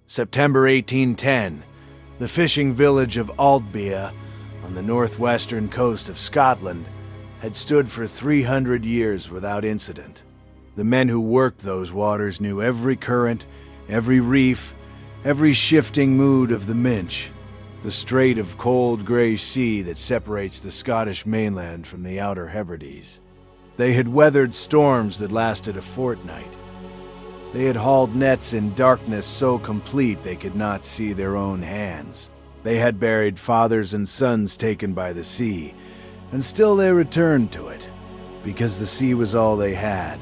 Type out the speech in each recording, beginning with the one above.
September 1810, the fishing village of Aultbea on the northwestern coast of Scotland had stood for 300 years without incident. The men who worked those waters knew every current, every reef, every shifting mood of the Minch, the strait of cold gray sea that separates the Scottish mainland from the Outer Hebrides. They had weathered storms that lasted a fortnight. They had hauled nets in darkness so complete they could not see their own hands. They had buried fathers and sons taken by the sea, and still they returned to it, because the sea was all they had.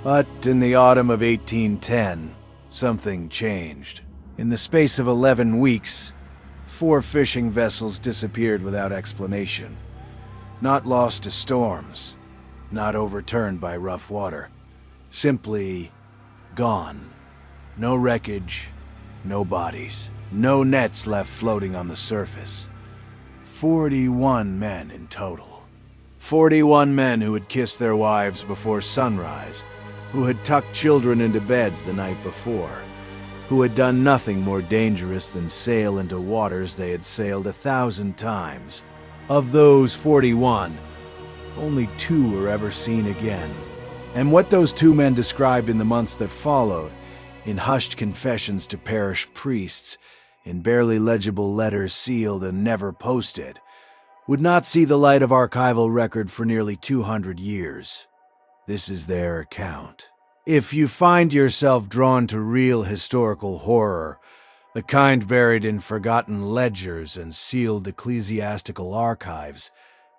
But in the autumn of 1810, something changed. In the space of 11 weeks, 4 fishing vessels disappeared without explanation. Not lost to storms, not overturned by rough water. Simply gone. No wreckage, no bodies, no nets left floating on the surface. 41 men in total. 41 men who had kissed their wives before sunrise, who had tucked children into beds the night before, who had done nothing more dangerous than sail into waters they had sailed 1,000 times. Of those 41, only 2 were ever seen again. And what those 2 men described in the months that followed, in hushed confessions to parish priests, in barely legible letters sealed and never posted, would not see the light of archival record for nearly 200 years. This is their account. If you find yourself drawn to real historical horror, the kind buried in forgotten ledgers and sealed ecclesiastical archives,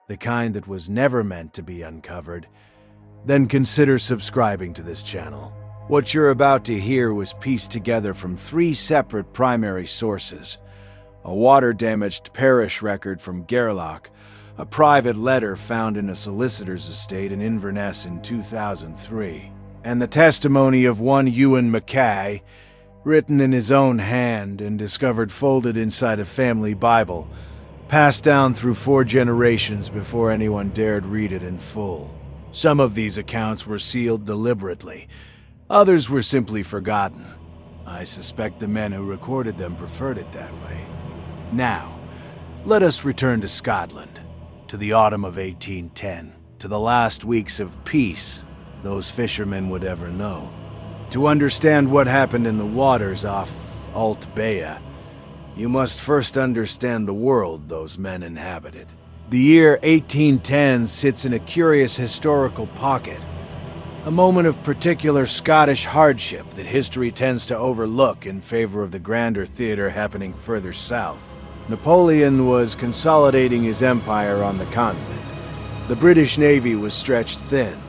the kind that was never meant to be uncovered, then consider subscribing to this channel. What you're about to hear was pieced together from 3 separate primary sources: a water-damaged parish record from Gairloch, a private letter found in a solicitor's estate in Inverness in 2003, and the testimony of one Ewan Mackay, written in his own hand and discovered folded inside a family Bible, passed down through 4 generations before anyone dared read it in full. Some of these accounts were sealed deliberately. Others were simply forgotten. I suspect the men who recorded them preferred it that way. Now, let us return to Scotland, to the autumn of 1810, to the last weeks of peace those fishermen would ever know. To understand what happened in the waters off Aultbea, you must first understand the world those men inhabited. The year 1810 sits in a curious historical pocket, a moment of particular Scottish hardship that history tends to overlook in favor of the grander theater happening further south. Napoleon was consolidating his empire on the continent. The British Navy was stretched thin,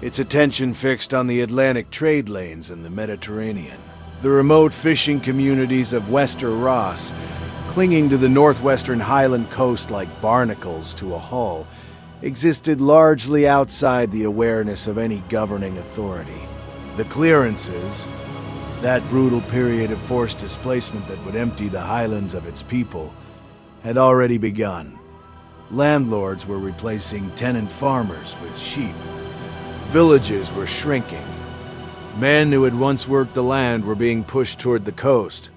its attention fixed on the Atlantic trade lanes and the Mediterranean. The remote fishing communities of Wester Ross, clinging to the northwestern Highland coast like barnacles to a hull, existed largely outside the awareness of any governing authority. The clearances, that brutal period of forced displacement that would empty the highlands of its people, had already begun. Landlords were replacing tenant farmers with sheep. Villages were shrinking. Men who had once worked the land were being pushed toward the coast,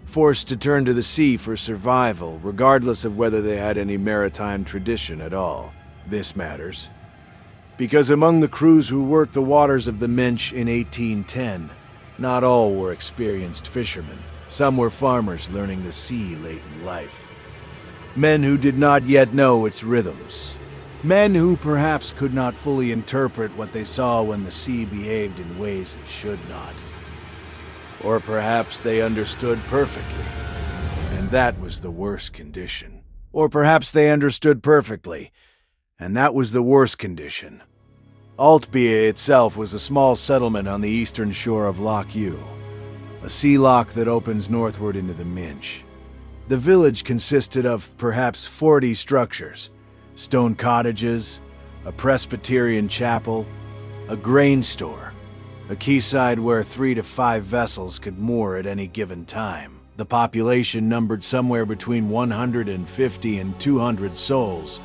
forced to turn to the sea for survival, regardless of whether they had any maritime tradition at all. This matters, because among the crews who worked the waters of the Minch in 1810, not all were experienced fishermen. Some were farmers learning the sea late in life. Men who did not yet know its rhythms. Men who perhaps could not fully interpret what they saw when the sea behaved in ways it should not. Or perhaps they understood perfectly, and that was the worst condition. Or perhaps they understood perfectly, and that was the worst condition. Aultbea itself was a small settlement on the eastern shore of Loch Ewe, a sea loch that opens northward into the Minch. The village consisted of perhaps 40 structures: stone cottages, a Presbyterian chapel, a grain store, a quayside where 3 to 5 vessels could moor at any given time. The population numbered somewhere between 150 and 200 souls,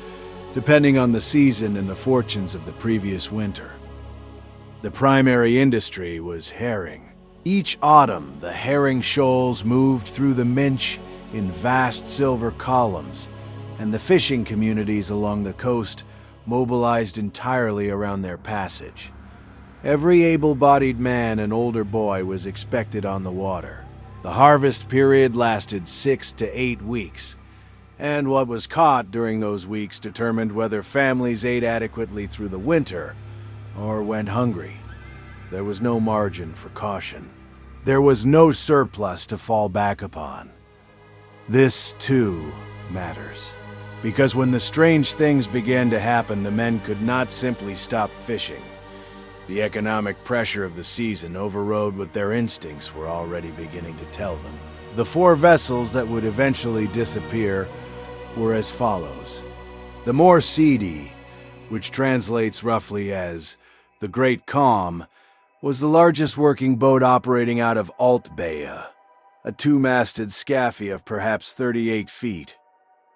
depending on the season and the fortunes of the previous winter. The primary industry was herring. Each autumn, the herring shoals moved through the Minch in vast silver columns, and the fishing communities along the coast mobilized entirely around their passage. Every able-bodied man and older boy was expected on the water. The harvest period lasted 6 to 8 weeks, and what was caught during those weeks determined whether families ate adequately through the winter or went hungry. There was no margin for caution. There was no surplus to fall back upon. This, too, matters. Because when the strange things began to happen, the men could not simply stop fishing. The economic pressure of the season overrode what their instincts were already beginning to tell them. The 4 vessels that would eventually disappear were as follows. The more seedy, which translates roughly as the Great Calm, was the largest working boat operating out of Aultbea, a 2-masted scaffy of perhaps 38 feet.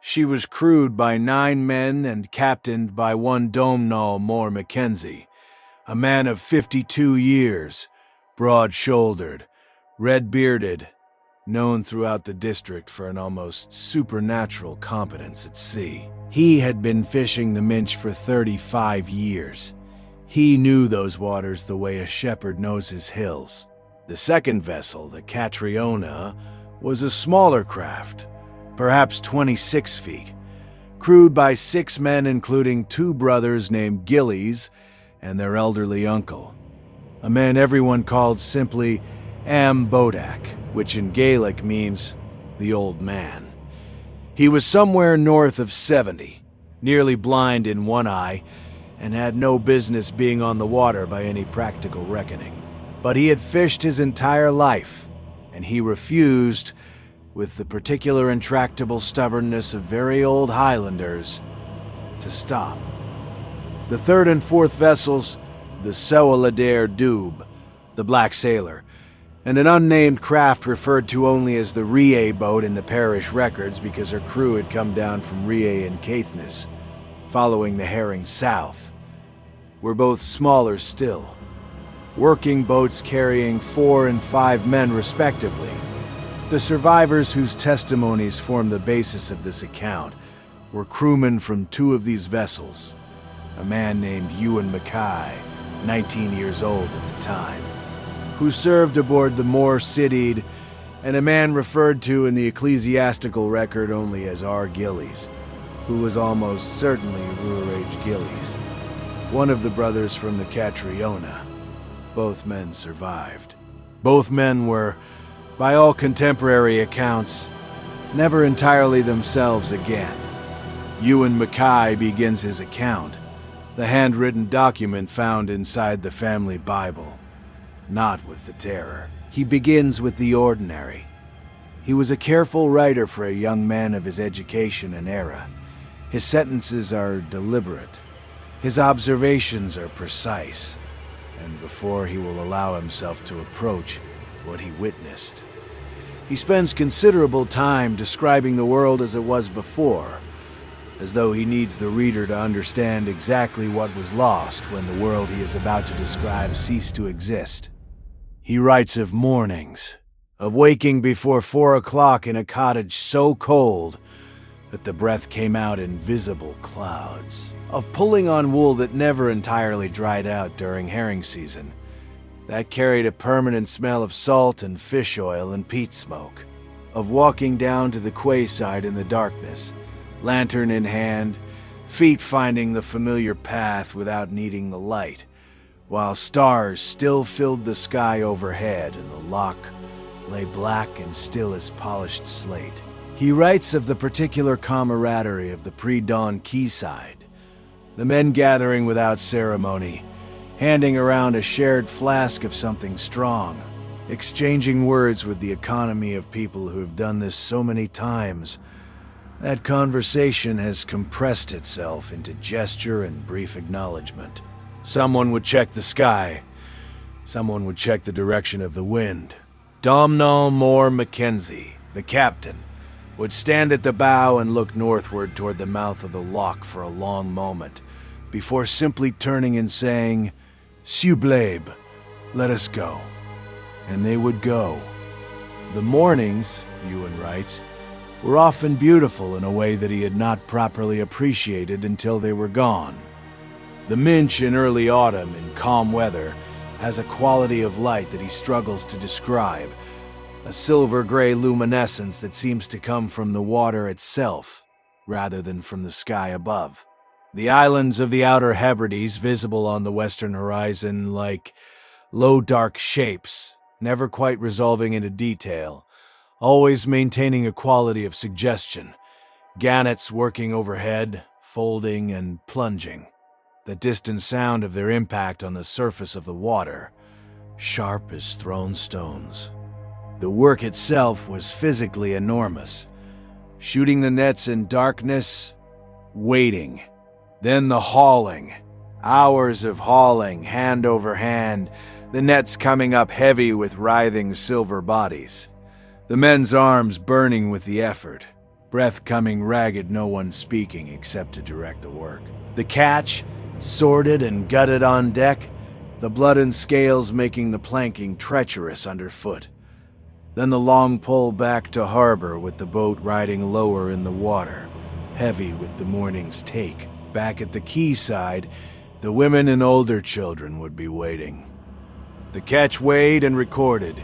She was crewed by 9 men and captained by one Domhnall More Mackenzie, a man of 52 years, broad-shouldered, red-bearded, known throughout the district for an almost supernatural competence at sea. He had been fishing the Minch for 35 years. He knew those waters the way a shepherd knows his hills. The second vessel, the Catriona, was a smaller craft, perhaps 26 feet, crewed by 6 men including 2 brothers named Gillies and their elderly uncle, a man everyone called simply Am Bodak, which in Gairloch means the old man. He was somewhere north of 70, nearly blind in one eye, and had no business being on the water by any practical reckoning. But he had fished his entire life, and he refused, with the particular intractable stubbornness of very old Highlanders, to stop. The third and fourth vessels, the Soalader Dube, the Black Sailor, and an unnamed craft referred to only as the Rùaraidh boat in the parish records because her crew had come down from Rùaraidh and Caithness, following the herring south, were both smaller still, working boats carrying 4 and 5 men respectively. The survivors whose testimonies form the basis of this account were crewmen from 2 of these vessels, a man named Ewan Mackay, 19 years old at the time, who served aboard the more citied, and a man referred to in the ecclesiastical record only as R. Gillies, who was almost certainly Rùaraidh Gillies, one of the brothers from the Catriona. Both men survived. Both men were, by all contemporary accounts, never entirely themselves again. Ewan Mackay begins his account, the handwritten document found inside the family Bible, not with the terror. He begins with the ordinary. He was a careful writer for a young man of his education and era. His sentences are deliberate. His observations are precise. And before he will allow himself to approach what he witnessed, he spends considerable time describing the world as it was before, as though he needs the reader to understand exactly what was lost when the world he is about to describe ceased to exist. He writes of mornings, of waking before 4 o'clock in a cottage so cold that the breath came out in visible clouds, of pulling on wool that never entirely dried out during herring season, that carried a permanent smell of salt and fish oil and peat smoke, of walking down to the quayside in the darkness, lantern in hand, feet finding the familiar path without needing the light, while stars still filled the sky overhead and the loch lay black and still as polished slate. He writes of the particular camaraderie of the pre-dawn quayside, the men gathering without ceremony, handing around a shared flask of something strong, exchanging words with the economy of people who have done this so many times. That conversation has compressed itself into gesture and brief acknowledgement. Someone would check the sky. Someone would check the direction of the wind. Domhnall More Mackenzie, the captain, would stand at the bow and look northward toward the mouth of the loch for a long moment, before simply turning and saying, "S'il blabe, let us go." and they would go. The mornings, Ewan writes, were often beautiful in a way that he had not properly appreciated until they were gone. The Minch in early autumn in calm weather has a quality of light that he struggles to describe, a silver-gray luminescence that seems to come from the water itself, rather than from the sky above. The islands of the Outer Hebrides visible on the western horizon like low dark shapes, never quite resolving into detail, always maintaining a quality of suggestion, gannets working overhead, folding and plunging. The distant sound of their impact on the surface of the water, sharp as thrown stones. The work itself was physically enormous. Shooting the nets in darkness, waiting. Then the hauling. Hours of hauling, hand over hand, the nets coming up heavy with writhing silver bodies. The men's arms burning with the effort, breath coming ragged, no one speaking except to direct the work. The catch, sorted and gutted on deck, the blood and scales making the planking treacherous underfoot. Then the long pull back to harbor with the boat riding lower in the water, heavy with the morning's take. Back at the quayside, the women and older children would be waiting. The catch weighed and recorded,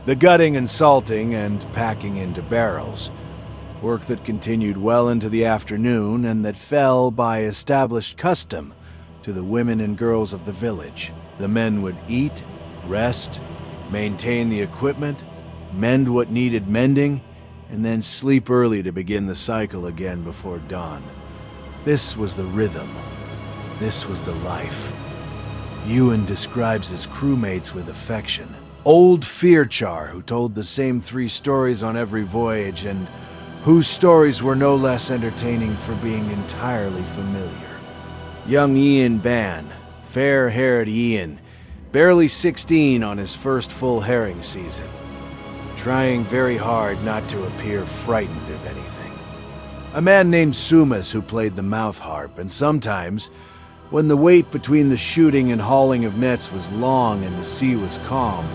the gutting and salting and packing into barrels, work that continued well into the afternoon and that fell by established custom to the women and girls of the village. The men would eat, rest, maintain the equipment, mend what needed mending, and then sleep early to begin the cycle again before dawn. This was the rhythm. This was the life. Ewan describes his crewmates with affection. Old Fearchar, who told the same 3 stories on every voyage, and whose stories were no less entertaining for being entirely familiar. Young Ian Ban, fair-haired Ian, barely 16 on his first full herring season, trying very hard not to appear frightened of anything. A man named Sumas who played the mouth harp, and sometimes, when the wait between the shooting and hauling of nets was long and the sea was calm,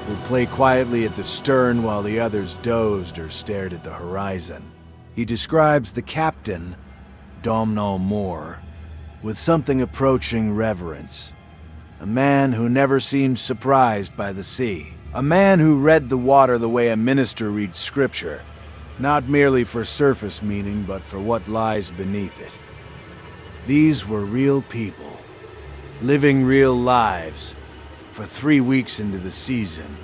would play quietly at the stern while the others dozed or stared at the horizon. He describes the captain, Domhnall Moore, with something approaching reverence. A man who never seemed surprised by the sea. A man who read the water the way a minister reads scripture, not merely for surface meaning, but for what lies beneath it. These were real people, living real lives. For 3 weeks into the season,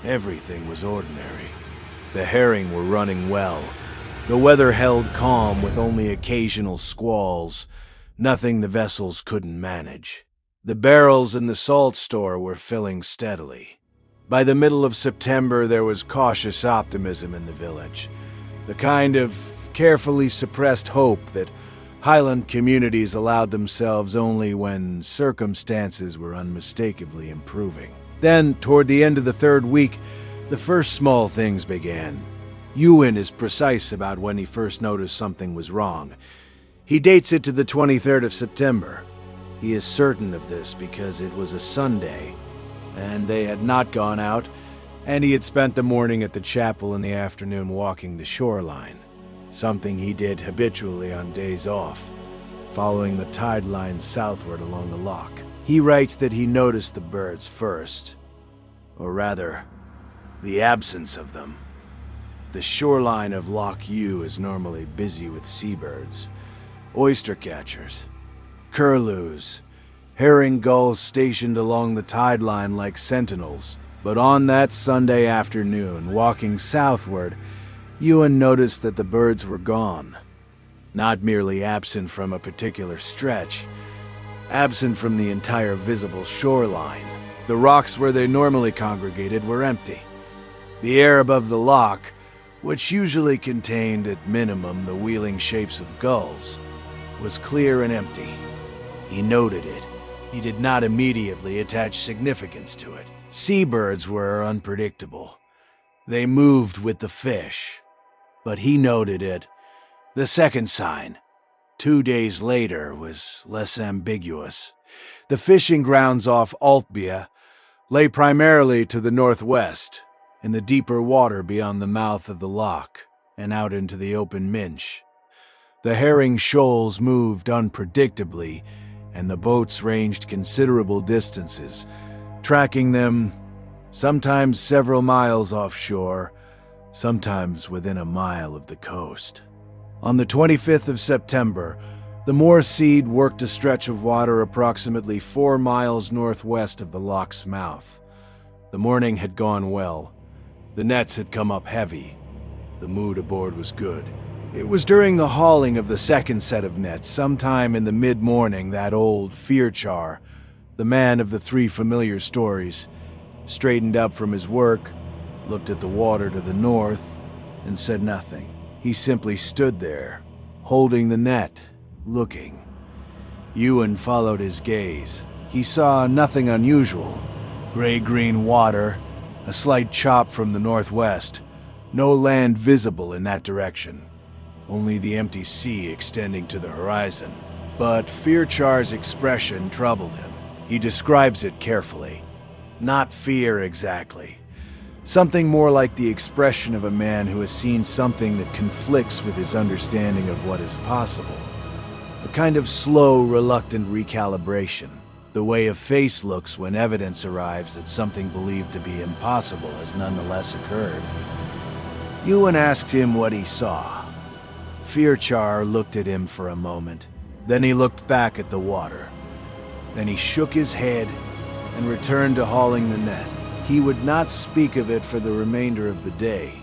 everything was ordinary. The herring were running well. The weather held calm with only occasional squalls, nothing the vessels couldn't manage. The barrels in the salt store were filling steadily. By the middle of September, there was cautious optimism in the village, the kind of carefully suppressed hope that Highland communities allowed themselves only when circumstances were unmistakably improving. Then, toward the end of the 3rd week, the first small things began. Ewan is precise about when he first noticed something was wrong. He dates it to the 23rd of September. He is certain of this because it was a Sunday, and they had not gone out, and he had spent the morning at the chapel and the afternoon walking the shoreline. Something he did habitually on days off, following the tide line southward along the loch. He writes that he noticed the birds first, or rather, the absence of them. The shoreline of Loch Ewe is normally busy with seabirds, oyster catchers, curlews, herring gulls stationed along the tide line like sentinels. But on that Sunday afternoon, walking southward, Ewan noticed that the birds were gone. Not merely absent from a particular stretch, absent from the entire visible shoreline. The rocks where they normally congregated were empty. The air above the loch, which usually contained at minimum the wheeling shapes of gulls, was clear and empty. He noted it. He did not immediately attach significance to it. Seabirds were unpredictable. They moved with the fish. But he noted it. The second sign, 2 days later, was less ambiguous. The fishing grounds off Aultbea lay primarily to the northwest, in the deeper water beyond the mouth of the loch and out into the open Minch. The herring shoals moved unpredictably, and the boats ranged considerable distances, tracking them sometimes several miles offshore, sometimes within a mile of the coast. On the 25th of September, the Moorseed worked a stretch of water approximately 4 miles northwest of the loch's mouth. The morning had gone well. The nets had come up heavy. The mood aboard was good. It was during the hauling of the second set of nets, sometime in the mid-morning, that old Fearchar, the man of the 3 familiar stories, straightened up from his work, looked at the water to the north, and said nothing. He simply stood there, holding the net, looking. Ewan followed his gaze. He saw nothing unusual. Gray-green water, a slight chop from the northwest, no land visible in that direction. Only the empty sea extending to the horizon. But Fearchar's expression troubled him. He describes it carefully. Not fear exactly. Something more like the expression of a man who has seen something that conflicts with his understanding of what is possible. A kind of slow, reluctant recalibration. The way a face looks when evidence arrives that something believed to be impossible has nonetheless occurred. Ewan asked him what he saw. Fearchar looked at him for a moment. Then he looked back at the water. Then he shook his head and returned to hauling the net. He would not speak of it for the remainder of the day.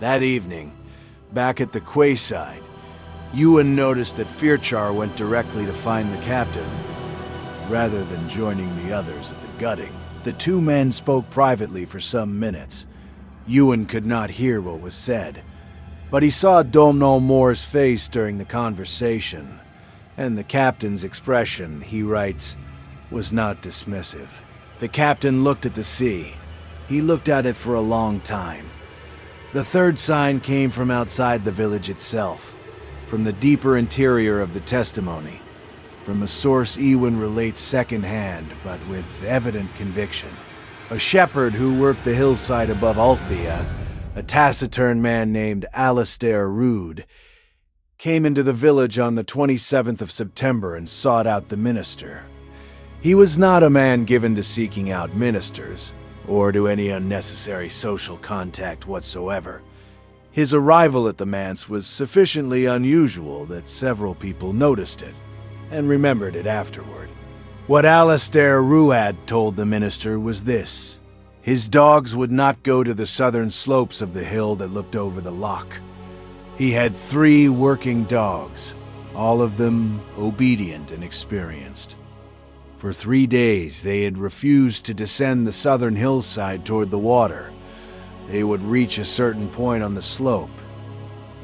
That evening, back at the quayside, Ewan noticed that Fearchar went directly to find the captain, rather than joining the others at the gutting. The 2 men spoke privately for some minutes. Ewan could not hear what was said, but he saw Domhnall Moore's face during the conversation, and the captain's expression, he writes, was not dismissive. The captain looked at the sea. He looked at it for a long time. The 3rd sign came from outside the village itself, from the deeper interior of the testimony, from a source Ewan relates secondhand, but with evident conviction. A shepherd who worked the hillside above Aultbea, a taciturn man named Alastair Rood, came into the village on the 27th of September and sought out the minister. He was not a man given to seeking out ministers, or to any unnecessary social contact whatsoever. His arrival at the manse was sufficiently unusual that several people noticed it, and remembered it afterward. What Alastair Rùaraidh told the minister was this: his dogs would not go to the southern slopes of the hill that looked over the loch. He had 3 working dogs, all of them obedient and experienced. For 3 days they had refused to descend the southern hillside toward the water. They would reach a certain point on the slope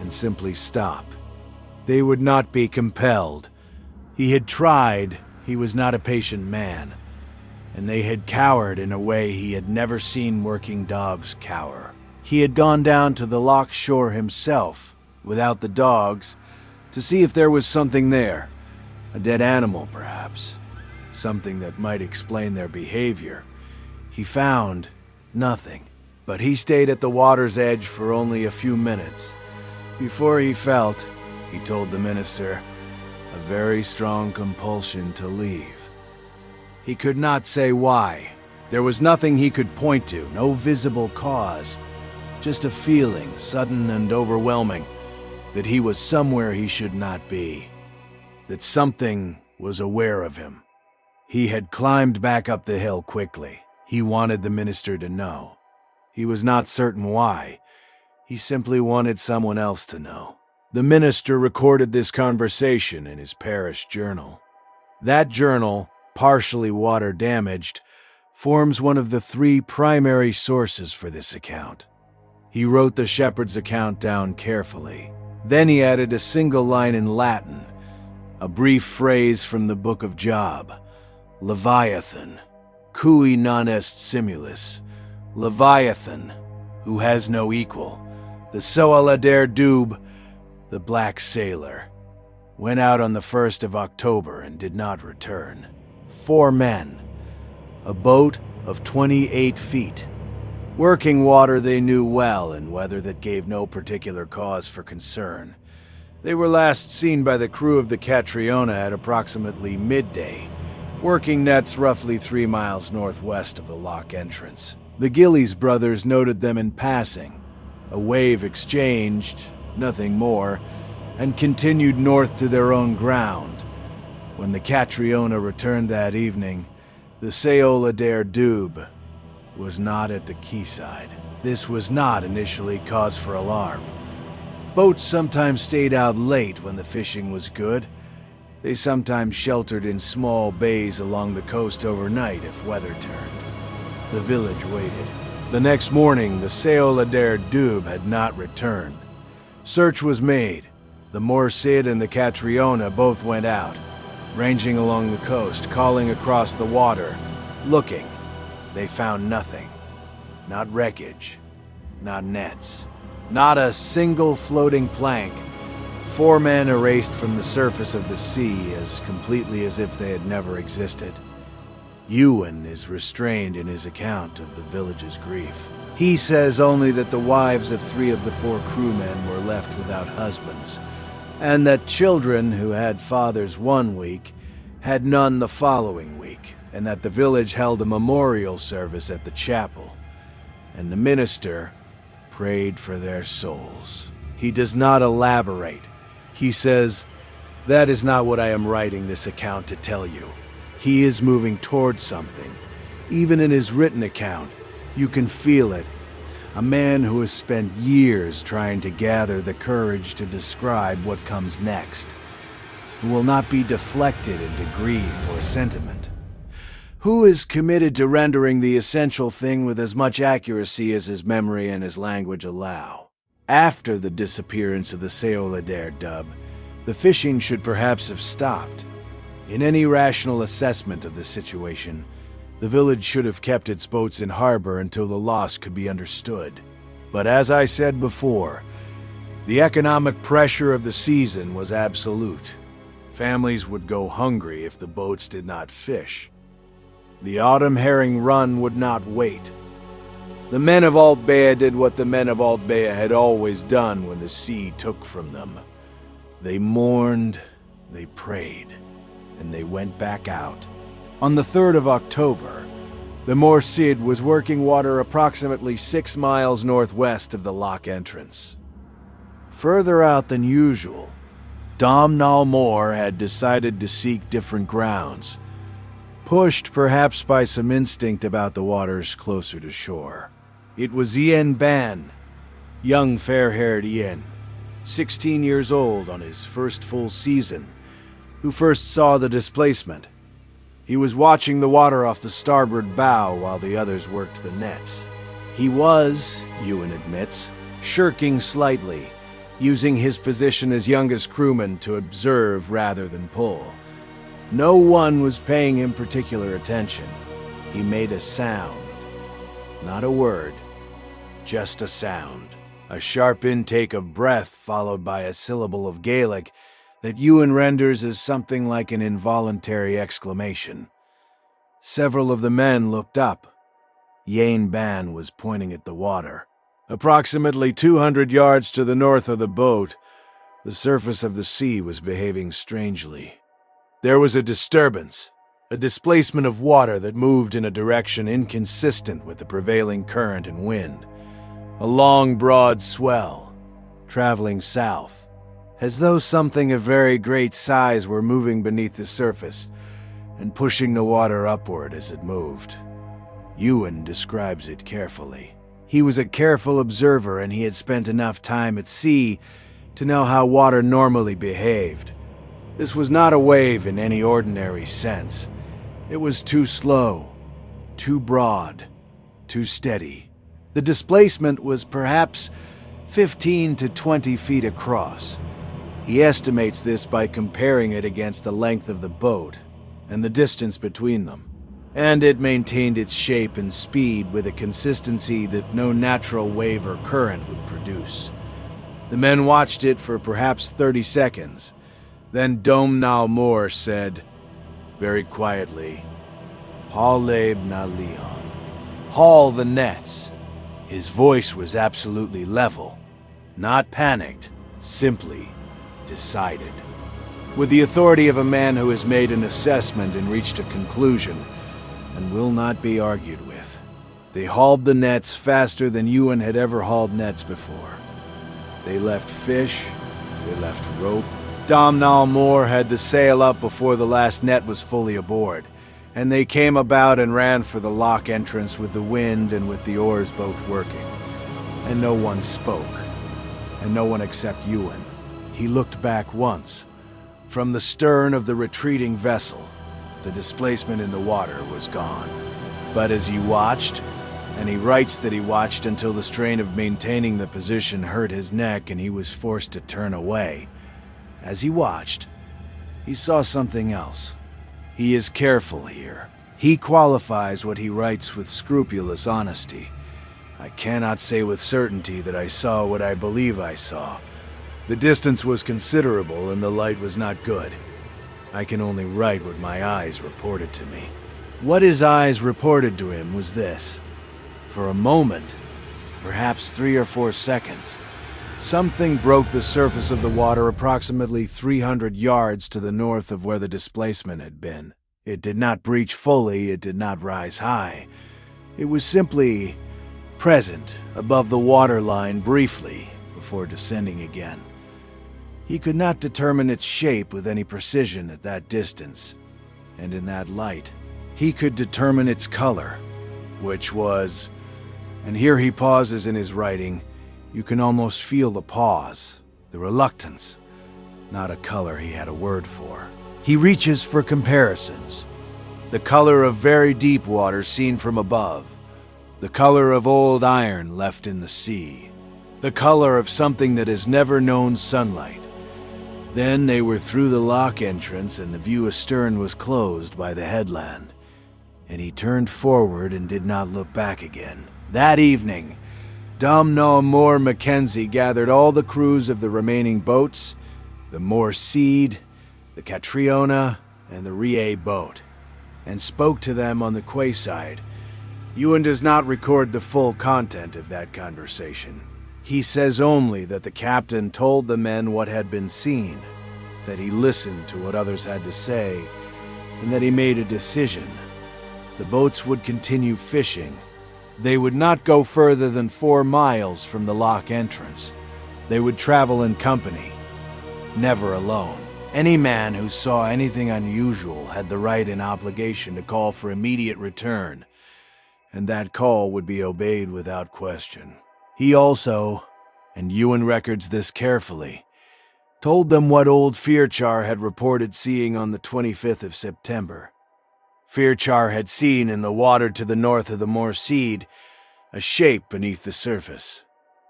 and simply stop. They would not be compelled. He had tried. He was not a patient man, and they had cowered in a way he had never seen working dogs cower. He had gone down to the loch shore himself, without the dogs, to see if there was something there. A dead animal, perhaps. Something that might explain their behavior. He found nothing, but he stayed at the water's edge for only a few minutes. Before he felt, he told the minister, a very strong compulsion to leave. He could not say why. There was nothing he could point to, no visible cause. Just a feeling, sudden and overwhelming, that he was somewhere he should not be. That something was aware of him. He had climbed back up the hill quickly. He wanted the minister to know. He was not certain why. He simply wanted someone else to know. The minister recorded this conversation in his parish journal. That journal, partially water-damaged, forms one of the 3 primary sources for this account. He wrote the shepherd's account down carefully. Then he added a single line in Latin, a brief phrase from the Book of Job. Leviathan, cui non est simulus. Leviathan, who has no equal. The Soalader Dub, the black sailor, went out on the 1st of October and did not return. 4 men. A boat, of 28 feet. Working water they knew well and weather that gave no particular cause for concern. They were last seen by the crew of the Catriona at approximately midday, working nets roughly 3 miles northwest of the lock entrance. The Gillies brothers noted them in passing. A wave exchanged, nothing more, and continued north to their own ground. When the Catriona returned that evening, the Sea Leviathan was not at the quayside. This was not initially cause for alarm. Boats sometimes stayed out late when the fishing was good. They sometimes sheltered in small bays along the coast overnight if weather turned. The village waited. The next morning, the Sea Leviathan had not returned. Search was made. The Moor Cid and the Catriona both went out, ranging along the coast, calling across the water, looking. They found nothing. Not wreckage, not nets, not a single floating plank. 4 men erased from the surface of the sea as completely as if they had never existed. Ewan is restrained in his account of the village's grief. He says only that the wives of 3 of the 4 crewmen were left without husbands, and that children who had fathers one week had none the following week, and that the village held a memorial service at the chapel, and the minister prayed for their souls. He does not elaborate. He says, "That is not what I am writing this account to tell you." He is moving towards something. Even in his written account, you can feel it. A man who has spent years trying to gather the courage to describe what comes next, who will not be deflected into grief or sentiment, who is committed to rendering the essential thing with as much accuracy as his memory and his language allow. After the disappearance of the Sea Leviathan, the fishing should perhaps have stopped. In any rational assessment of the situation, the village should have kept its boats in harbor until the loss could be understood. But as I said before, the economic pressure of the season was absolute. Families would go hungry if the boats did not fish. The autumn herring run would not wait. The men of Aultbea did what the men of Aultbea had always done when the sea took from them. They mourned, they prayed, and they went back out. On the 3rd of October, the Moor Cid was working water approximately 6 miles northwest of the lock entrance. Further out than usual, Domhnall Moor had decided to seek different grounds, pushed perhaps by some instinct about the waters closer to shore. It was Ian Ban, young fair-haired Ian, 16 years old on his first full season, who first saw the displacement. He was watching the water off the starboard bow while the others worked the nets. He was, Ewan admits, shirking slightly, using his position as youngest crewman to observe rather than pull. No one was paying him particular attention. He made a sound. Not a word, just a sound. A sharp intake of breath followed by a syllable of Gairloch that Ewan renders as something like an involuntary exclamation. Several of the men looked up. Ian Ban was pointing at the water. Approximately 200 yards to the north of the boat, the surface of the sea was behaving strangely. There was a disturbance, a displacement of water that moved in a direction inconsistent with the prevailing current and wind. A long, broad swell, traveling south, as though something of very great size were moving beneath the surface and pushing the water upward as it moved. Ewan describes it carefully. He was a careful observer and he had spent enough time at sea to know how water normally behaved. This was not a wave in any ordinary sense. It was too slow, too broad, too steady. The displacement was perhaps 15 to 20 feet across. He estimates this by comparing it against the length of the boat and the distance between them. And it maintained its shape and speed with a consistency that no natural wave or current would produce. The men watched it for perhaps 30 seconds. Then Domhnall Moor said, very quietly, "Haultbea na Leon." Haul the nets." His voice was absolutely level, not panicked, simply decided. With the authority of a man who has made an assessment and reached a conclusion, and will not be argued with. They hauled the nets faster than Ewan had ever hauled nets before. They left fish, they left rope. Domhnall Moor had the sail up before the last net was fully aboard, and they came about and ran for the lock entrance with the wind and with the oars both working. And no one spoke, and no one except Ewan. He looked back once. From the stern of the retreating vessel, the displacement in the water was gone. But as he watched, and he writes that he watched until the strain of maintaining the position hurt his neck and he was forced to turn away. As he watched, he saw something else. He is careful here. He qualifies what he writes with scrupulous honesty. I cannot say with certainty that I saw what I believe I saw. The distance was considerable and the light was not good. I can only write what my eyes reported to me. What his eyes reported to him was this. For a moment, perhaps 3 or 4 seconds, something broke the surface of the water approximately 300 yards to the north of where the displacement had been. It did not breach fully, it did not rise high. It was simply present above the waterline briefly before descending again. He could not determine its shape with any precision at that distance, and in that light, he could determine its color, which was, and here he pauses in his writing. You can almost feel the pause, the reluctance. Not a color he had a word for. He reaches for comparisons. The color of very deep water seen from above. The color of old iron left in the sea. The color of something that has never known sunlight. Then they were through the lock entrance and the view astern was closed by the headland. And he turned forward and did not look back again. That evening, Domhnall Moor Mackenzie gathered all the crews of the remaining boats, the Moor Seed, the Catriona, and the Rùaraidh boat, and spoke to them on the quayside. Ewan does not record the full content of that conversation. He says only that the captain told the men what had been seen, that he listened to what others had to say, and that he made a decision. The boats would continue fishing. They would not go further than 4 miles from the lock entrance. They would travel in company, never alone. Any man who saw anything unusual had the right and obligation to call for immediate return, and that call would be obeyed without question. He also, and Ewan records this carefully, told them what old Fearchar had reported seeing on the 25th of September. Fearchar had seen in the water to the north of the Moor Seed a shape beneath the surface.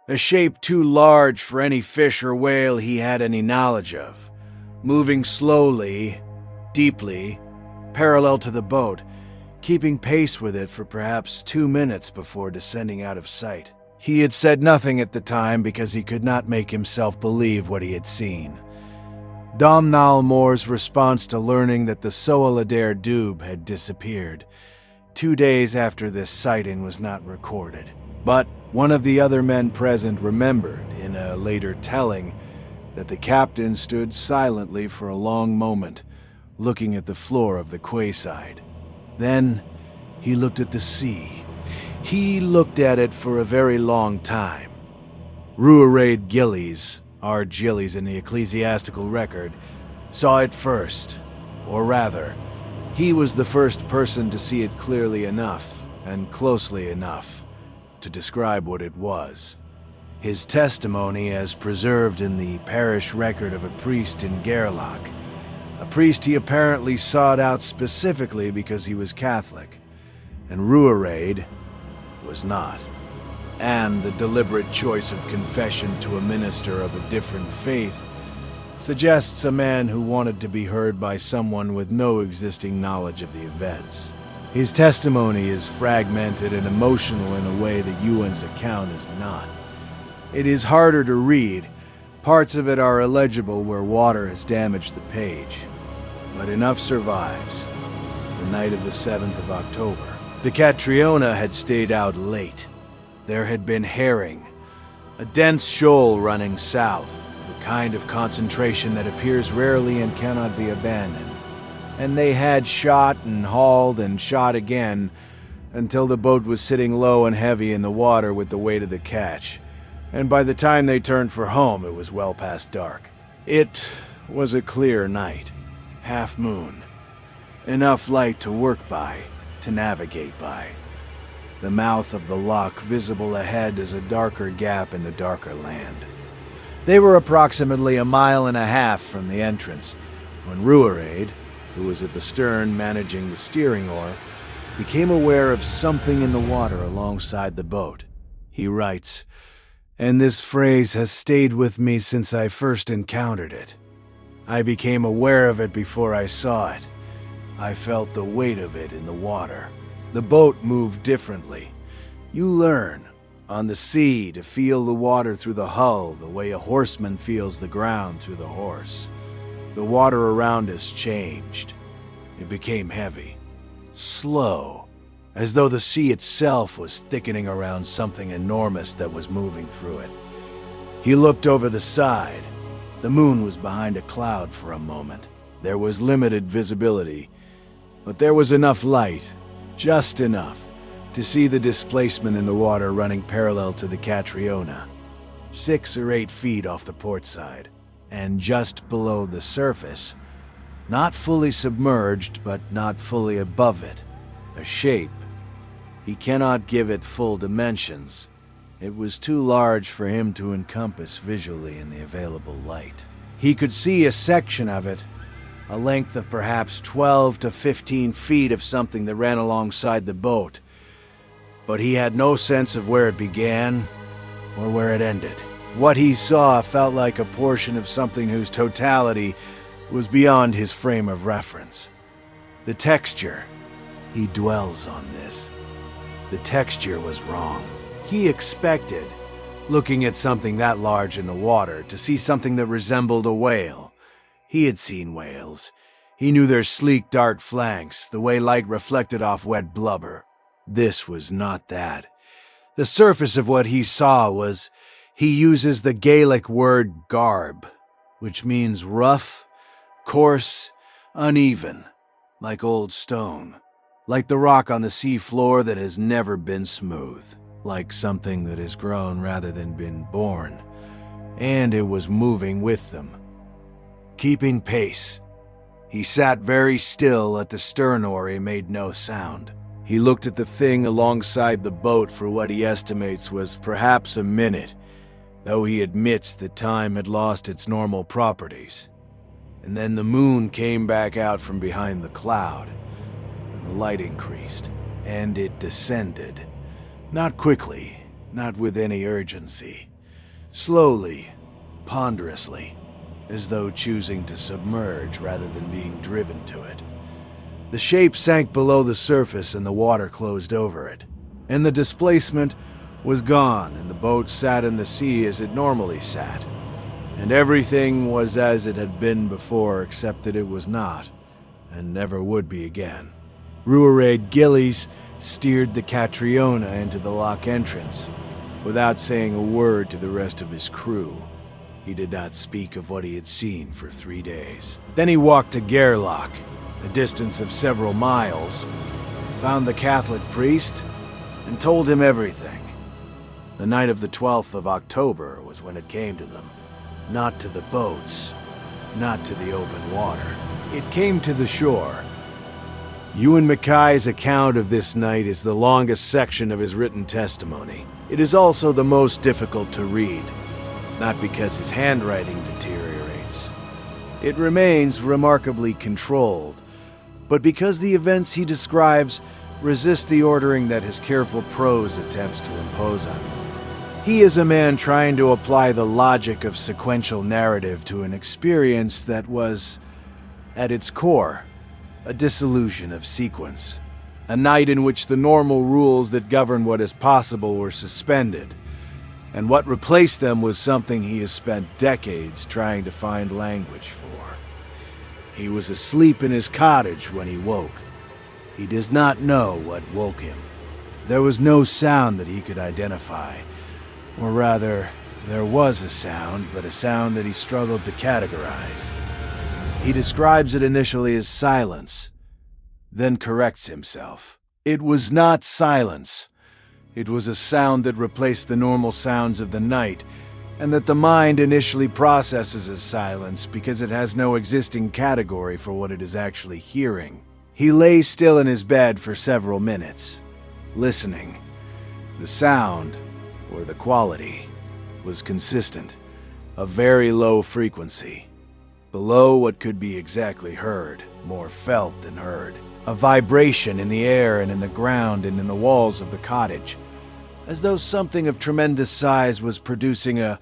A shape too large for any fish or whale he had any knowledge of, moving slowly, deeply, parallel to the boat, keeping pace with it for perhaps 2 minutes before descending out of sight. He had said nothing at the time because he could not make himself believe what he had seen. Domhnall Moor's response to learning that the Soaladair Dubh had disappeared 2 days after this sighting was not recorded. But one of the other men present remembered, in a later telling, that the captain stood silently for a long moment, looking at the floor of the quayside. Then he looked at the sea. He looked at it for a very long time. Rùaraidh Gillies, our Gillies in the ecclesiastical record, saw it first, or rather, he was the first person to see it clearly enough and closely enough to describe what it was. His testimony as preserved in the parish record of a priest in Gairloch, a priest he apparently sought out specifically because he was Catholic, and Rùaraidh was not. And the deliberate choice of confession to a minister of a different faith suggests a man who wanted to be heard by someone with no existing knowledge of the events. His testimony is fragmented and emotional in a way that Ewan's account is not. It is harder to read. Parts of it are illegible where water has damaged the page. But enough survives. The night of the 7th of October. The Catriona had stayed out late. There had been herring, a dense shoal running south, the kind of concentration that appears rarely and cannot be abandoned. And they had shot and hauled and shot again until the boat was sitting low and heavy in the water with the weight of the catch. And by the time they turned for home, it was well past dark. It was a clear night, half moon, enough light to work by, to navigate by. The mouth of the loch visible ahead as a darker gap in the darker land. They were approximately 1.5 miles from the entrance when Rùaraidh, who was at the stern managing the steering oar, became aware of something in the water alongside the boat. He writes, and this phrase has stayed with me since I first encountered it. I became aware of it before I saw it. I felt the weight of it in the water. The boat moved differently. You learn, on the sea, to feel the water through the hull the way a horseman feels the ground through the horse. The water around us changed. It became heavy, slow, as though the sea itself was thickening around something enormous that was moving through it. He looked over the side. The moon was behind a cloud for a moment. There was limited visibility, but there was enough light, just enough, to see the displacement in the water running parallel to the Catriona, 6 or 8 feet off the port side, and just below the surface, not fully submerged but not fully above it, a shape. He cannot give it full dimensions. It was too large for him to encompass visually in the available light. He could see a section of it, a length of perhaps 12 to 15 feet of something that ran alongside the boat, but he had no sense of where it began or where it ended. What he saw felt like a portion of something whose totality was beyond his frame of reference. The texture, he dwells on this. The texture was wrong. He expected, looking at something that large in the water, to see something that resembled a whale. He had seen whales. He knew their sleek, dark flanks, the way light reflected off wet blubber. This was not that. The surface of what he saw was, he uses the Gaelic word garb, which means rough, coarse, uneven, like old stone, like the rock on the sea floor that has never been smooth, like something that has grown rather than been born, and it was moving with them, keeping pace. He sat very still at the stern oar. He made no sound. He looked at the thing alongside the boat for what he estimates was perhaps a minute, though he admits that time had lost its normal properties. And then the moon came back out from behind the cloud, and the light increased, and it descended. Not quickly, not with any urgency. Slowly, ponderously, as though choosing to submerge rather than being driven to it. The shape sank below the surface and the water closed over it, and the displacement was gone, and the boat sat in the sea as it normally sat, and everything was as it had been before, except that it was not, and never would be again. Rùaraidh Gillies steered the Catriona into the loch entrance, without saying a word to the rest of his crew. He did not speak of what he had seen for 3 days. Then he walked to Gairloch, a distance of several miles, found the Catholic priest, and told him everything. The night of the 12th of October was when it came to them. Not to the boats, not to the open water. It came to the shore. Ewan Mackay's account of this night is the longest section of his written testimony. It is also the most difficult to read, not because his handwriting deteriorates. It remains remarkably controlled, but because the events he describes resist the ordering that his careful prose attempts to impose on them. He is a man trying to apply the logic of sequential narrative to an experience that was, at its core, a disillusion of sequence. A night in which the normal rules that govern what is possible were suspended, and what replaced them was something he has spent decades trying to find language for. He was asleep in his cottage when he woke, He does not know what woke him. There was no sound that he could identify. Or rather, there was a sound, but a sound that he struggled to categorize. He describes it initially as silence, then corrects himself. It was not silence. It was a sound that replaced the normal sounds of the night, and that the mind initially processes as silence because it has no existing category for what it is actually hearing. He lay still in his bed for several minutes, listening. The sound, or the quality, was consistent, a very low frequency, below what could be exactly heard, more felt than heard. A vibration in the air and in the ground and in the walls of the cottage, as though something of tremendous size was producing a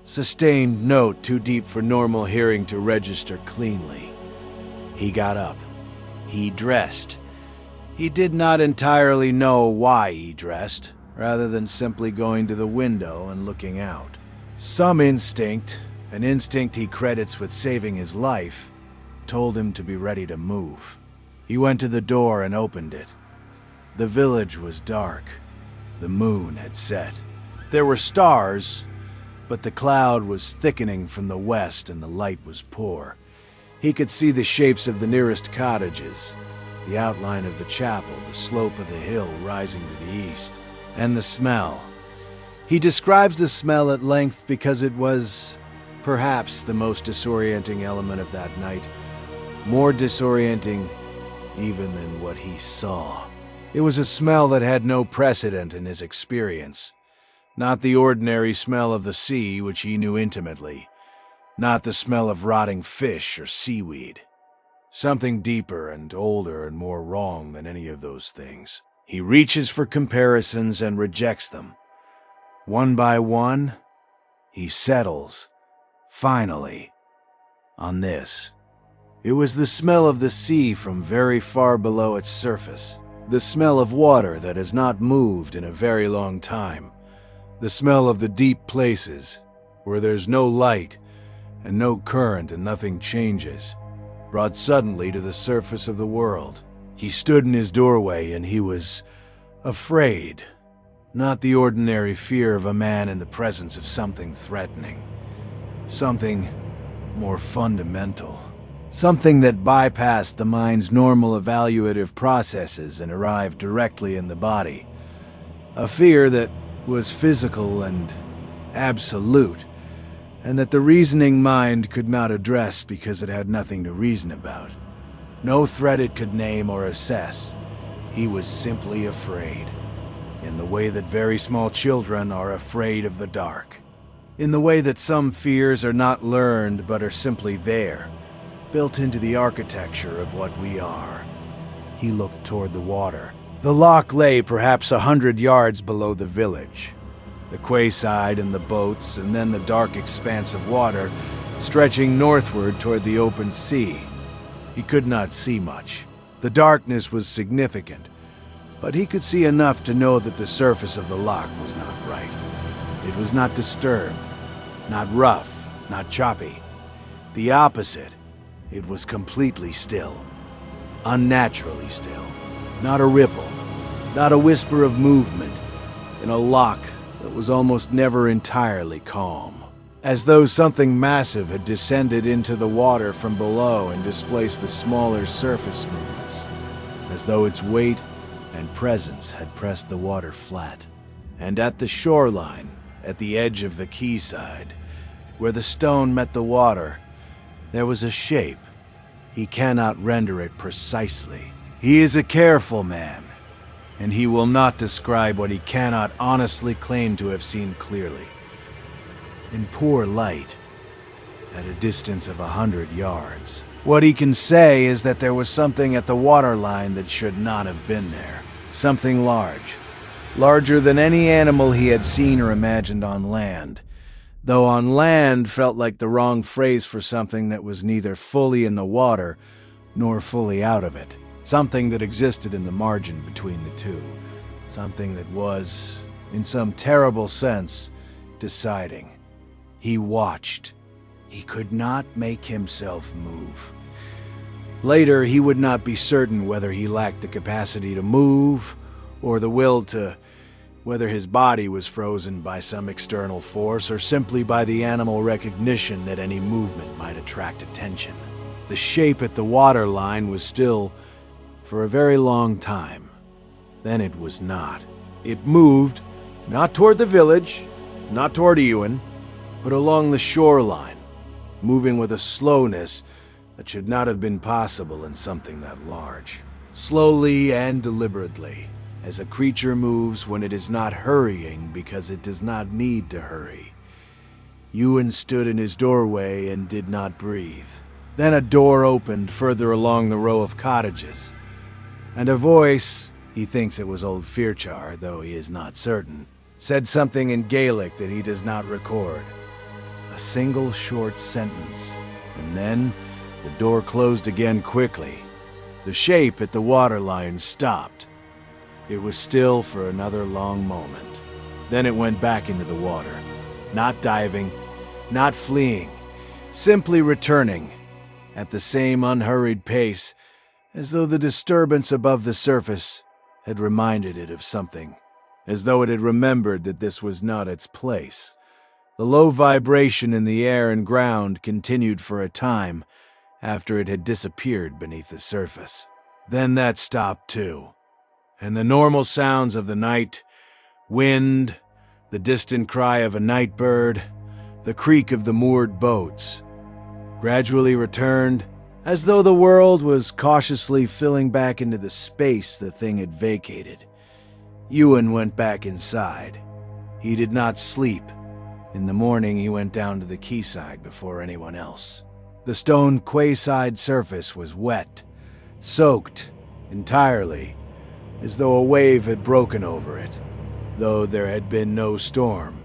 sustained note too deep for normal hearing to register cleanly. He got up. He dressed. He did not entirely know why he dressed, rather than simply going to the window and looking out. Some instinct, an instinct he credits with saving his life, told him to be ready to move. He went to the door and opened it. The village was dark. The moon had set. There were stars, but the cloud was thickening from the west and the light was poor. He could see the shapes of the nearest cottages, the outline of the chapel, the slope of the hill rising to the east, and the smell. He describes the smell at length because it was, perhaps, the most disorienting element of that night. More disorienting even than what he saw. It was a smell that had no precedent in his experience. Not the ordinary smell of the sea, which he knew intimately. Not the smell of rotting fish or seaweed. Something deeper and older and more wrong than any of those things. He reaches for comparisons and rejects them. One by one, he settles, finally, on this. It was the smell of the sea from very far below its surface. The smell of water that has not moved in a very long time. The smell of the deep places, where there's no light and no current and nothing changes, brought suddenly to the surface of the world. He stood in his doorway and he was afraid. Not the ordinary fear of a man in the presence of something threatening. Something more fundamental. Something that bypassed the mind's normal evaluative processes and arrived directly in the body. A fear that was physical and absolute, and that the reasoning mind could not address because it had nothing to reason about. No threat it could name or assess. He was simply afraid, in the way that very small children are afraid of the dark. In the way that some fears are not learned but are simply there, built into the architecture of what we are. He looked toward the water. The loch lay perhaps 100 yards below the village. The quayside and the boats, and then the dark expanse of water stretching northward toward the open sea. He could not see much. The darkness was significant, but he could see enough to know that the surface of the loch was not right. It was not disturbed, not rough, not choppy. The opposite. It was completely still, unnaturally still. Not a ripple, not a whisper of movement, in a loch that was almost never entirely calm. As though something massive had descended into the water from below and displaced the smaller surface movements. As though its weight and presence had pressed the water flat. And at the shoreline, at the edge of the quayside, where the stone met the water, there was a shape. He cannot render it precisely. He is a careful man, and he will not describe what he cannot honestly claim to have seen clearly. In poor light, at a distance of 100 yards. What he can say is that there was something at the waterline that should not have been there. Something large. Larger than any animal he had seen or imagined on land. Though on land felt like the wrong phrase for something that was neither fully in the water nor fully out of it. Something that existed in the margin between the two. Something that was, in some terrible sense, deciding. He watched. He could not make himself move. Later, he would not be certain whether he lacked the capacity to move, or the will to, whether his body was frozen by some external force, or simply by the animal recognition that any movement might attract attention. The shape at the waterline was still for a very long time. Then it was not. It moved, not toward the village, not toward Ewan, but along the shoreline, moving with a slowness that should not have been possible in something that large. Slowly and deliberately, as a creature moves when it is not hurrying because it does not need to hurry. Ewan stood in his doorway and did not breathe. Then a door opened further along the row of cottages, and a voice, he thinks it was old Fearchar, though he is not certain, said something in Gairloch that he does not record. A single short sentence, and then the door closed again quickly. The shape at the waterline stopped. It was still for another long moment. Then it went back into the water, not diving, not fleeing, simply returning at the same unhurried pace, as though the disturbance above the surface had reminded it of something, as though it had remembered that this was not its place. The low vibration in the air and ground continued for a time after it had disappeared beneath the surface. Then that stopped too, and the normal sounds of the night, wind, the distant cry of a night bird, the creak of the moored boats, gradually returned, as though the world was cautiously filling back into the space the thing had vacated. Ewan went back inside. He did not sleep. In the morning he went down to the quayside before anyone else. The stone quayside surface was wet, soaked entirely, as though a wave had broken over it, though there had been no storm,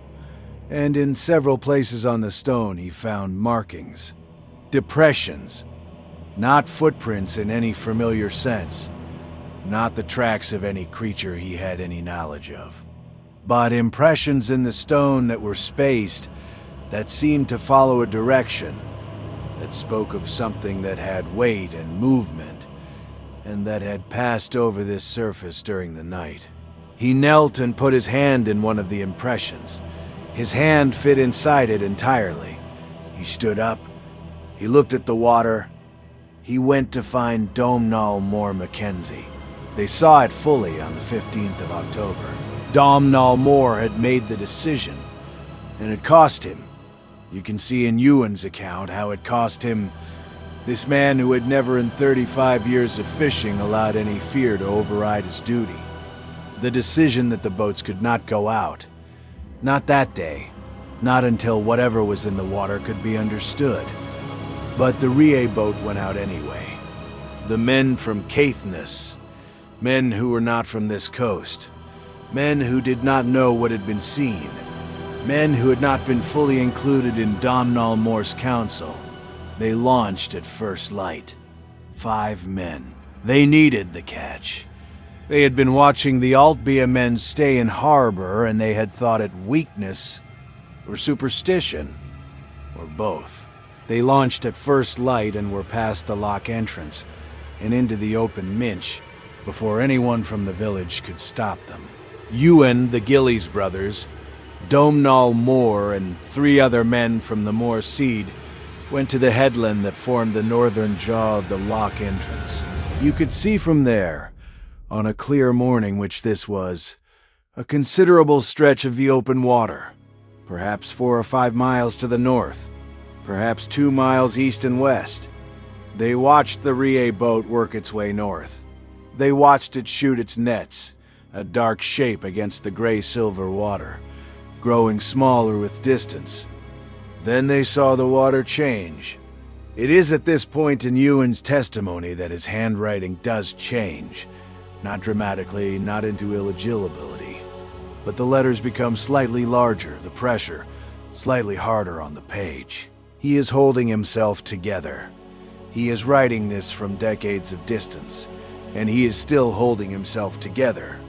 and in several places on the stone he found markings, depressions, not footprints in any familiar sense, not the tracks of any creature he had any knowledge of, but impressions in the stone that were spaced, that seemed to follow a direction, that spoke of something that had weight and movement, and that had passed over this surface during the night. He knelt and put his hand in one of the impressions. His hand fit inside it entirely. He stood up. He looked at the water. He went to find Domhnall Mór Mackenzie. They saw it fully on the 15th of October. Domhnall Mór had made the decision, and it cost him. You can see in Ewan's account how it cost him, this man who had never in 35 years of fishing allowed any fear to override his duty. The decision that the boats could not go out. Not that day. Not until whatever was in the water could be understood. But the Rùaraidh boat went out anyway. The men from Caithness, men who were not from this coast, men who did not know what had been seen, men who had not been fully included in Domhnall Mór's council. They launched at first light. 5 men. They needed the catch. They had been watching the Aultbea men stay in harbor, and they had thought it weakness or superstition, or both. They launched at first light and were past the lock entrance and into the open Minch before anyone from the village could stop them. Ewan, the Gillies brothers, Domhnall Mór, and 3 other men from the Mór seed went to the headland that formed the northern jaw of the lock entrance. You could see from there, on a clear morning which this was, a considerable stretch of the open water, perhaps 4 or 5 miles to the north, perhaps 2 miles east and west. They watched the Rùaraidh boat work its way north. They watched it shoot its nets, a dark shape against the gray-silver water, growing smaller with distance. Then they saw the water change. It is at this point in Ewan's testimony that his handwriting does change, not dramatically, not into illegibility, but the letters become slightly larger, the pressure slightly harder on the page. He is holding himself together. He is writing this from decades of distance, and he is still holding himself together.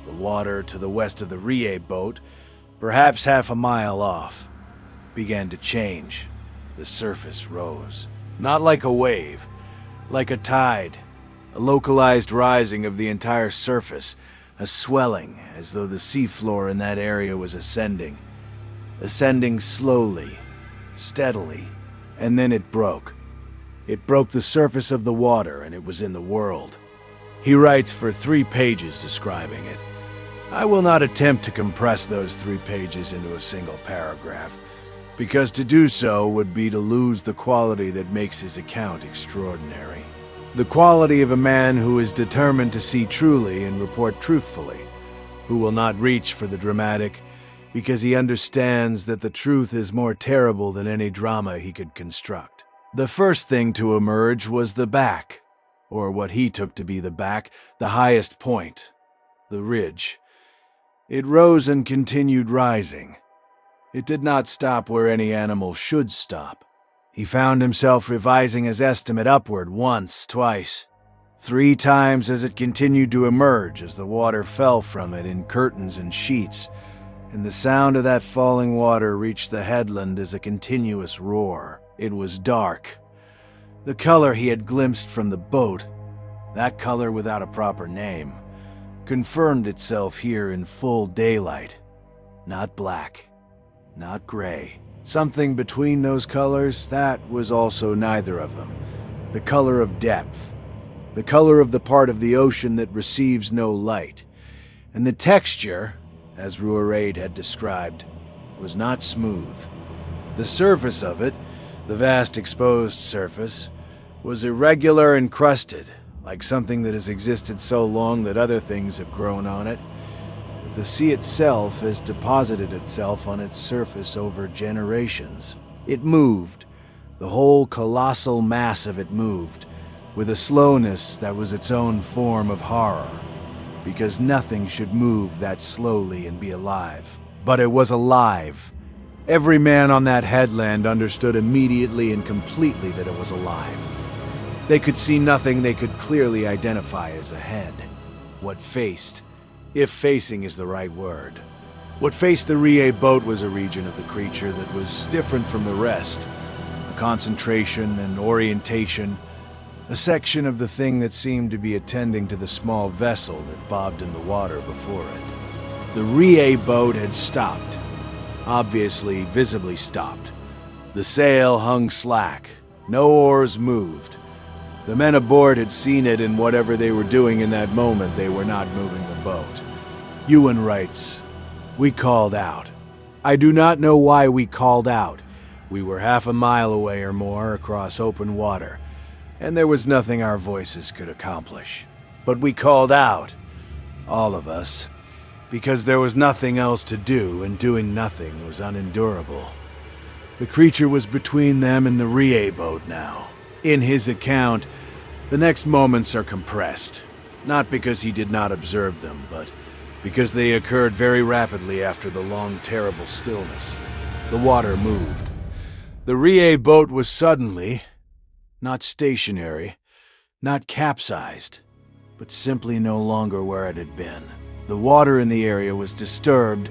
The water to the west of the Rùaraidh boat, perhaps half a mile off, began to change. The surface rose, not like a wave, like a tide, a localized rising of the entire surface, a swelling as though the seafloor in that area was ascending slowly, steadily, and then it broke. It broke the surface of the water, and it was in the world. He writes for 3 pages describing it. I will not attempt to compress those 3 pages into a single paragraph, because to do so would be to lose the quality that makes his account extraordinary. The quality of a man who is determined to see truly and report truthfully, who will not reach for the dramatic, because he understands that the truth is more terrible than any drama he could construct. The first thing to emerge was the back, or what he took to be the back, the highest point, the ridge. It rose and continued rising. It did not stop where any animal should stop. He found himself revising his estimate upward once, twice, 3 times as it continued to emerge, as the water fell from it in curtains and sheets, and the sound of that falling water reached the headland as a continuous roar. It was dark. The color he had glimpsed from the boat, that color without a proper name, confirmed itself here in full daylight. Not black, not gray. Something between those colors, that was also neither of them. The color of depth. The color of the part of the ocean that receives no light. And the texture, as Rùaraidh had described, was not smooth. The surface of it, the vast exposed surface, was irregular and crusted, like something that has existed so long that other things have grown on it. But the sea itself has deposited itself on its surface over generations. It moved. The whole colossal mass of it moved, with a slowness that was its own form of horror, because nothing should move that slowly and be alive. But it was alive. Every man on that headland understood immediately and completely that it was alive. They could see nothing they could clearly identify as a head. What faced, if facing is the right word, what faced the Rùaraidh boat was a region of the creature that was different from the rest. A concentration and orientation, a section of the thing that seemed to be attending to the small vessel that bobbed in the water before it. The Rùaraidh boat had stopped. Obviously, visibly stopped. The sail hung slack. No oars moved. The men aboard had seen it, and whatever they were doing in that moment, they were not moving the boat. Ewan writes, "We called out. I do not know why we called out. We were half a mile away or more across open water, and there was nothing our voices could accomplish. But we called out, all of us, because there was nothing else to do, and doing nothing was unendurable." The creature was between them and the Rùaraidh boat now. In his account, the next moments are compressed, not because he did not observe them, but because they occurred very rapidly after the long, terrible stillness. The water moved. The Rùaraidh boat was suddenly, not stationary, not capsized, but simply no longer where it had been. The water in the area was disturbed,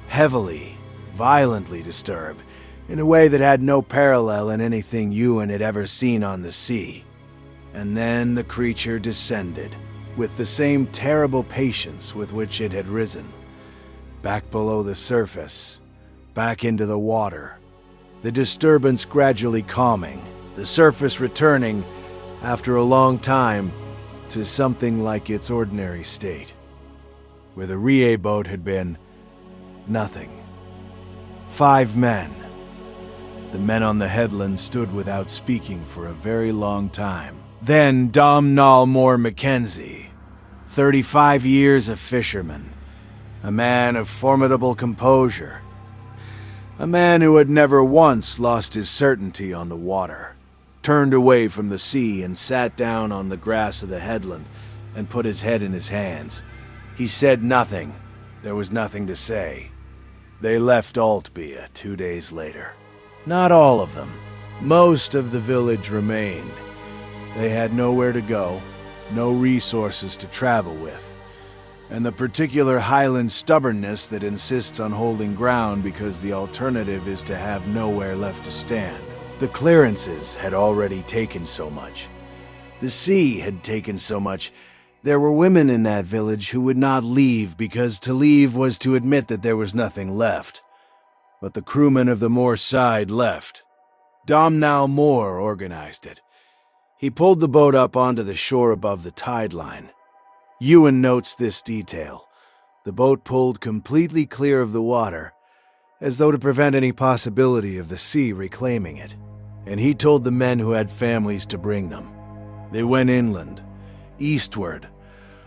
heavily, violently disturbed, in a way that had no parallel in anything Ewan had ever seen on the sea. And then the creature descended, with the same terrible patience with which it had risen, back below the surface, back into the water, the disturbance gradually calming, the surface returning, after a long time, to something like its ordinary state. Where the Rùaraidh boat had been, nothing. 5 men. The men on the headland stood without speaking for a very long time. Then Dom Nall Moore Mackenzie, 35 years a fisherman, a man of formidable composure, a man who had never once lost his certainty on the water, turned away from the sea and sat down on the grass of the headland and put his head in his hands. He said nothing. There was nothing to say. They left Aultbea 2 days later. Not all of them. Most of the village remained. They had nowhere to go, no resources to travel with, and the particular Highland stubbornness that insists on holding ground because the alternative is to have nowhere left to stand. The clearances had already taken so much. The sea had taken so much. There were women in that village who would not leave because to leave was to admit that there was nothing left. But the crewmen of the Moor side left. Domhnall Moore organized it. He pulled the boat up onto the shore above the tide line. Ewan notes this detail. The boat pulled completely clear of the water, as though to prevent any possibility of the sea reclaiming it. And he told the men who had families to bring them. They went inland, eastward,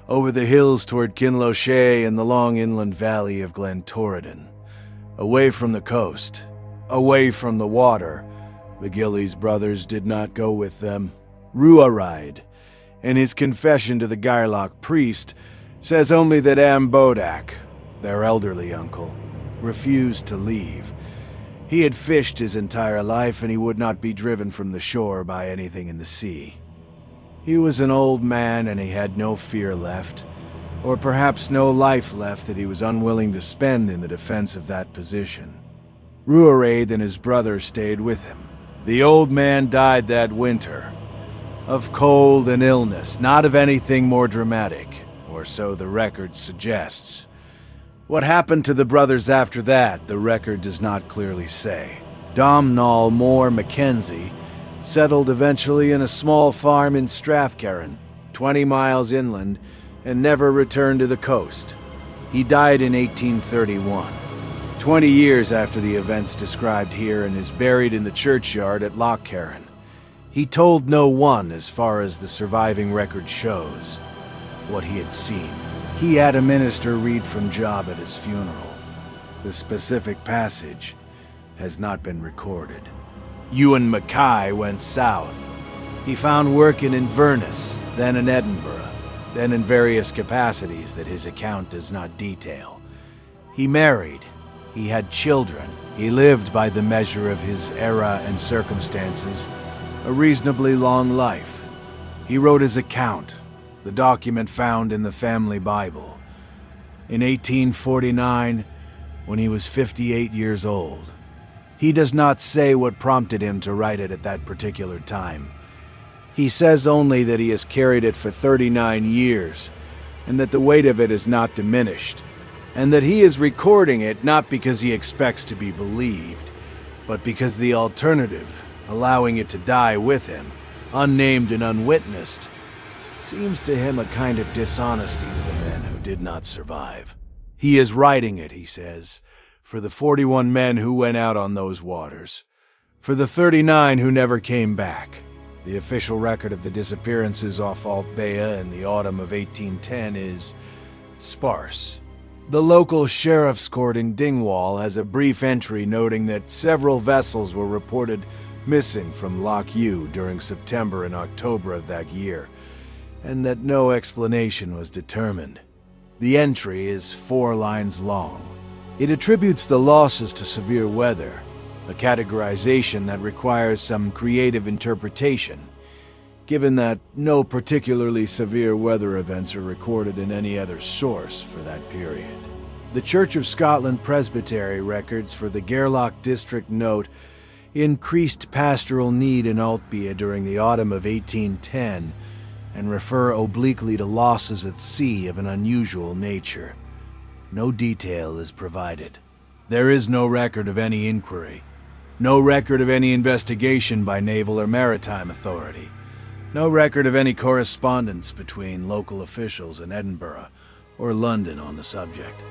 over the hills toward Kinlochey and the long inland valley of Glentorridon. Away from the coast, away from the water. The Gillies brothers did not go with them. Rùaraidh, in his confession to the Gairloch priest, says only that Bodak, their elderly uncle, refused to leave. He had fished his entire life and he would not be driven from the shore by anything in the sea. He was an old man and he had no fear left, or perhaps no life left that he was unwilling to spend in the defense of that position. Rùaraidh and his brother stayed with him. The old man died that winter, of cold and illness, not of anything more dramatic, or so the record suggests. What happened to the brothers after that, the record does not clearly say. Domhnall Moore Mackenzie settled eventually in a small farm in Strathcarron, 20 miles inland, and never returned to the coast. He died in 1831, 20 years after the events described here, and is buried in the churchyard at Lochcarron. He told no one, as far as the surviving record shows, what he had seen. He had a minister read from Job at his funeral. The specific passage has not been recorded. Ewan Mackay went south. He found work in Inverness, then in Edinburgh, then in various capacities that his account does not detail. He married. He had children. He lived by the measure of his era and circumstances, a reasonably long life. He wrote his account, the document found in the family Bible, in 1849, when he was 58 years old. He does not say what prompted him to write it at that particular time. He says only that he has carried it for 39 years, and that the weight of it is not diminished, and that he is recording it not because he expects to be believed, but because the alternative, allowing it to die with him, unnamed and unwitnessed, seems to him a kind of dishonesty to the men who did not survive. He is writing it, he says, for the 41 men who went out on those waters, for the 39 who never came back. The official record of the disappearances off Aultbea in the autumn of 1810 is sparse. The local sheriff's court in Dingwall has a brief entry noting that several vessels were reported missing from Loch Ewe during September and October of that year, and that no explanation was determined. The entry is 4 lines long. It attributes the losses to severe weather, a categorization that requires some creative interpretation, given that no particularly severe weather events are recorded in any other source for that period. The Church of Scotland Presbytery records for the Gairloch district note increased pastoral need in Aultbea during the autumn of 1810, and refer obliquely to losses at sea of an unusual nature. No detail is provided. There is no record of any inquiry, no record of any investigation by naval or maritime authority, no record of any correspondence between local officials in Edinburgh or London on the subject.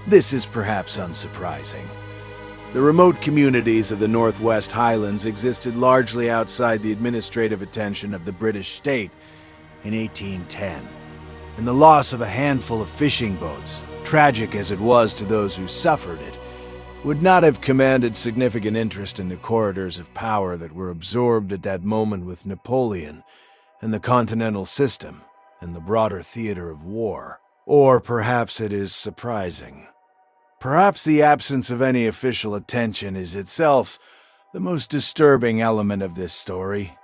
This is perhaps unsurprising. The remote communities of the Northwest Highlands existed largely outside the administrative attention of the British state in 1810, and the loss of a handful of fishing boats, tragic as it was to those who suffered it, would not have commanded significant interest in the corridors of power that were absorbed at that moment with Napoleon and the continental system and the broader theater of war. Or perhaps it is surprising. Perhaps the absence of any official attention is itself the most disturbing element of this story.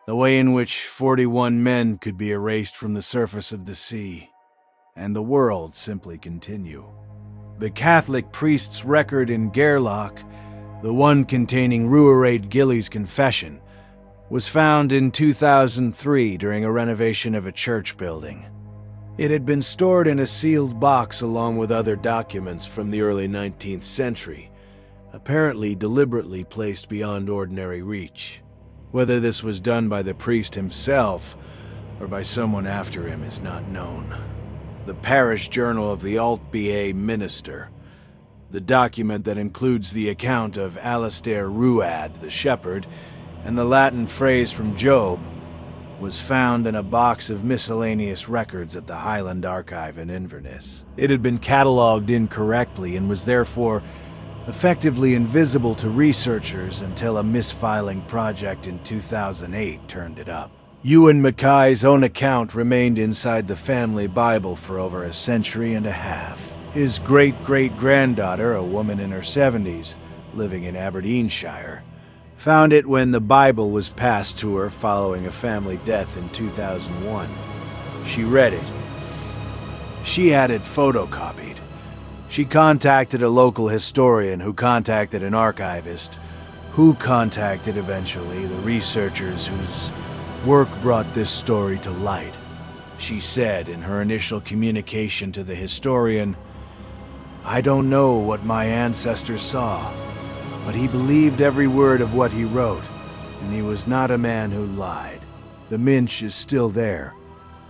The way in which 41 men could be erased from the surface of the sea, and the world simply continue. The Catholic priest's record in Gairloch, the one containing Rùaraidh Gillies' confession, was found in 2003 during a renovation of a church building. It had been stored in a sealed box along with other documents from the early 19th century, apparently deliberately placed beyond ordinary reach. Whether this was done by the priest himself or by someone after him is not known. The parish journal of the Aultbea minister, the document that includes the account of Alastair Rùaraidh the shepherd, and the Latin phrase from Job, was found in a box of miscellaneous records at the Highland Archive in Inverness. It had been catalogued incorrectly and was therefore effectively invisible to researchers until a misfiling project in 2008 turned it up. Ewan Mackay's own account remained inside the family Bible for over a century and a half. His great-great-granddaughter, a woman in her 70s, living in Aberdeenshire, found it when the Bible was passed to her following a family death in 2001. She read it. She had it photocopied. She contacted a local historian who contacted an archivist, who contacted eventually the researchers whose work brought this story to light. She said in her initial communication to the historian, "I don't know what my ancestor saw, but he believed every word of what he wrote, and he was not a man who lied. The Minch is still there.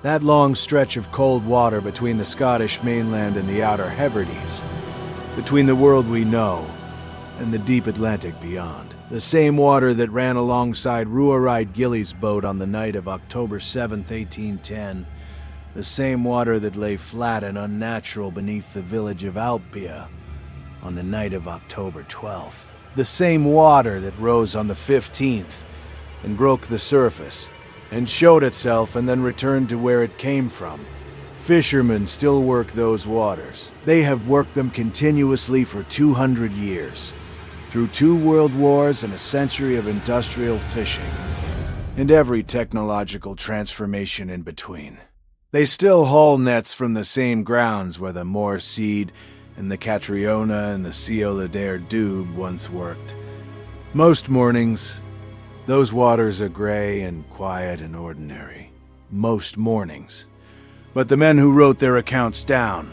That long stretch of cold water between the Scottish mainland and the Outer Hebrides, between the world we know and the deep Atlantic beyond. The same water that ran alongside Rùaraidh Gillies' boat on the night of October 7th, 1810, the same water that lay flat and unnatural beneath the village of Aultbea on the night of October 12th. The same water that rose on the 15th and broke the surface and showed itself and then returned to where it came from. Fishermen still work those waters. They have worked them continuously for 200 years, through 2 world wars and a century of industrial fishing, and every technological transformation in between. They still haul nets from the same grounds where the Moor Seed and the Catriona and the Sea Dube once worked. Most mornings, those waters are gray and quiet and ordinary. Most mornings. But the men who wrote their accounts down,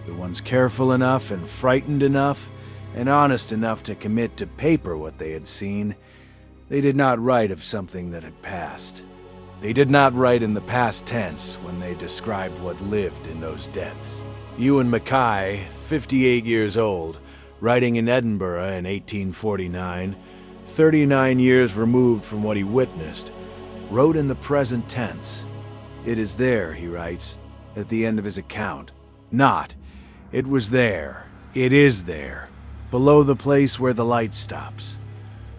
the ones careful enough and frightened enough and honest enough to commit to paper what they had seen, they did not write of something that had passed. They did not write in the past tense when they described what lived in those depths. Ewan Mackay, 58 years old, writing in Edinburgh in 1849, 39 years removed from what he witnessed, wrote in the present tense. It is there, he writes, at the end of his account. Not, it was there, it is there, below the place where the light stops,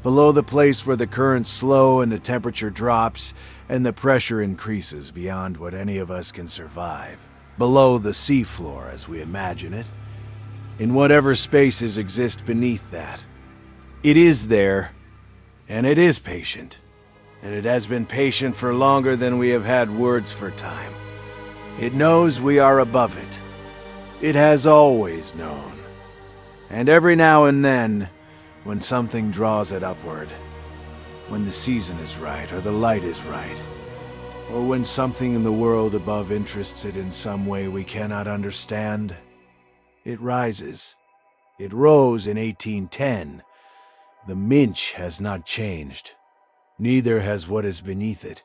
below the place where the currents slow and the temperature drops and the pressure increases beyond what any of us can survive, below the seafloor as we imagine it, in whatever spaces exist beneath that. It is there, and it is patient, and it has been patient for longer than we have had words for time. It knows we are above it. It has always known. And every now and then, when something draws it upward, when the season is right or the light is right, or when something in the world above interests it in some way we cannot understand, it rises. It rose in 1810. The Minch has not changed. Neither has what is beneath it.